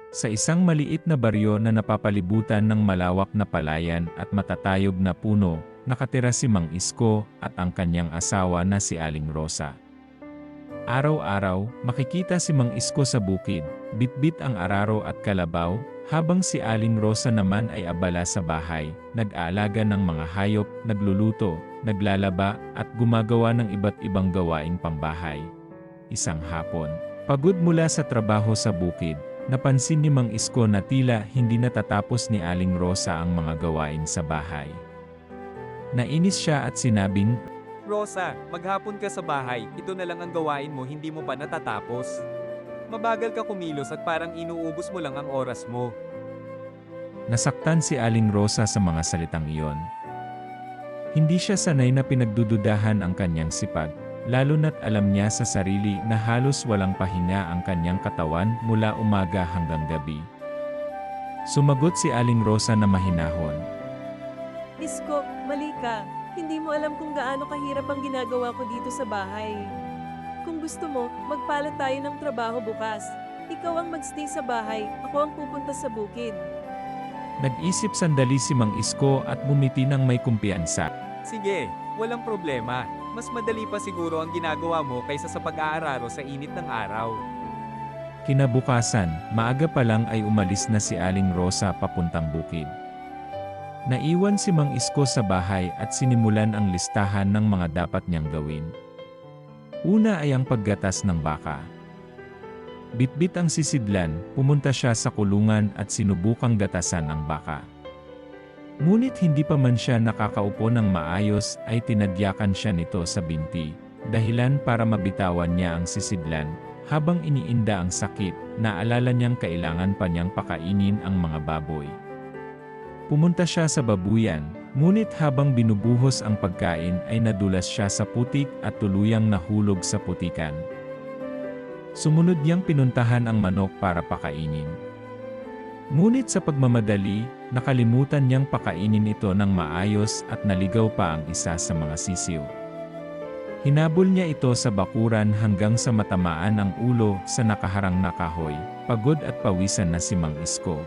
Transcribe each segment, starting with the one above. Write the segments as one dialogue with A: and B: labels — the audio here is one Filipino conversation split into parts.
A: Sa isang maliit na baryo na napapalibutan ng malawak na palayan at matatayog na puno, nakatira si Mang Isko at ang kanyang asawa na si Aling Rosa. Araw-araw, makikita si Mang Isko sa bukid, bitbit ang araro at kalabaw, habang si Aling Rosa naman ay abala sa bahay, nag-aalaga ng mga hayop, nagluluto, naglalaba, at gumagawa ng iba't ibang gawaing pambahay. Isang hapon, pagod mula sa trabaho sa bukid, napansin ni Mang Isko na tila hindi natatapos ni Aling Rosa ang mga gawain sa bahay. Nainis siya at sinabing,
B: Rosa, maghapon ka sa bahay, ito na lang ang gawain mo, hindi mo pa natatapos. Mabagal ka kumilos at parang inuubos mo lang ang oras mo.
A: Nasaktan si Aling Rosa sa mga salitang iyon. Hindi siya sanay na pinagdududahan ang kanyang sipag, lalo na't alam niya sa sarili na halos walang pahinga ang kanyang katawan mula umaga hanggang gabi. Sumagot si Aling Rosa na mahinahon.
C: Isko, mali ka. Hindi mo alam kung gaano kahirap ang ginagawa ko dito sa bahay. Kung gusto mo, magpalat tayo ng trabaho bukas. Ikaw ang magstay sa bahay, ako ang pupunta sa bukid.
A: Nag-isip sandali si Mang Isko at bumiti ng may kumpiyansa.
B: Sige, walang problema. Mas madali pa siguro ang ginagawa mo kaysa sa pag-aararo sa init ng araw.
A: Kinabukasan, maaga pa lang ay umalis na si Aling Rosa papuntang bukid. Naiwan si Mang Isko sa bahay at sinimulan ang listahan ng mga dapat niyang gawin. Una ay ang paggatas ng baka. Bitbit ang sisidlan, pumunta siya sa kulungan at sinubukang gatasan ang baka. Ngunit hindi pa man siya nakakaupo ng maayos ay tinadyakan siya nito sa binti, dahilan para mabitawan niya ang sisidlan. Habang iniinda ang sakit, naalala niyang kailangan pa niyang pakainin ang mga baboy. Pumunta siya sa babuyan, ngunit habang binubuhos ang pagkain ay nadulas siya sa putik at tuluyang nahulog sa putikan. Sumunod niyang pinuntahan ang manok para pakainin. Ngunit sa pagmamadali, nakalimutan niyang pakainin ito ng maayos at naligaw pa ang isa sa mga sisiw. Hinabol niya ito sa bakuran hanggang sa matamaan ang ulo sa nakaharang na kahoy, pagod at pawisan na si Mang Isko.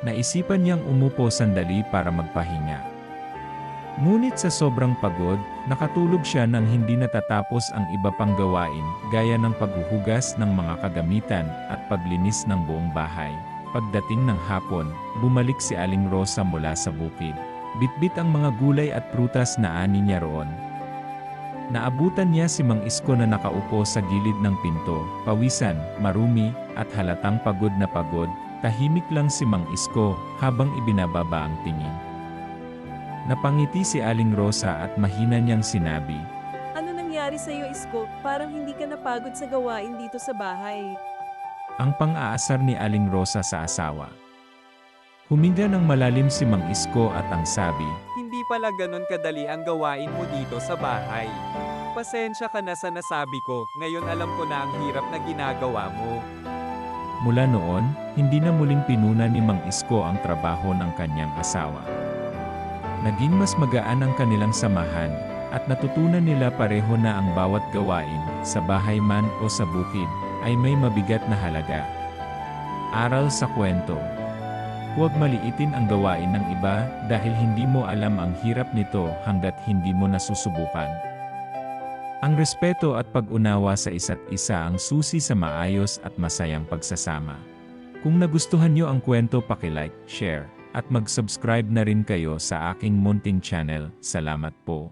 A: Naisipan niyang umupo sandali para magpahinga. Ngunit sa sobrang pagod, nakatulog siya nang hindi natatapos ang iba pang gawain gaya ng paghuhugas ng mga kagamitan at paglinis ng buong bahay. Pagdating ng hapon, bumalik si Aling Rosa mula sa bukid. Bitbit ang mga gulay at prutas na ani niya roon. Naabutan niya si Mang Isko na nakaupo sa gilid ng pinto, pawisan, marumi, at halatang pagod na pagod. Tahimik lang si Mang Isko habang ibinababa ang tingin. Napangiti si Aling Rosa at mahina niyang sinabi,
C: Ano nangyari sa iyo, Isko? Parang hindi ka napagod sa gawain dito sa bahay.
A: ang pang-aasar ni Aling Rosa sa asawa. Huminga ng malalim si Mang Isko at ang sabi,
B: Hindi pala ganun kadali ang gawain mo dito sa bahay. Pasensya ka na sa nasabi ko, ngayon alam ko na ang hirap na ginagawa mo.
A: Mula noon, hindi na muling pinuna ni Mang Isko ang trabaho ng kanyang asawa. Naging mas magaan ang kanilang samahan, at natutunan nila pareho na ang bawat gawain, sa bahay man o sa bukid, ay may mabigat na halaga. Aral sa kwento. Huwag maliitin ang gawain ng iba dahil hindi mo alam ang hirap nito hanggat hindi mo nasusubukan. Ang respeto at pag-unawa sa isa't isa ang susi sa maayos at masayang pagsasama. Kung nagustuhan niyo ang kwento, paki-like, share, at mag-subscribe na rin kayo sa aking munting channel. Salamat po.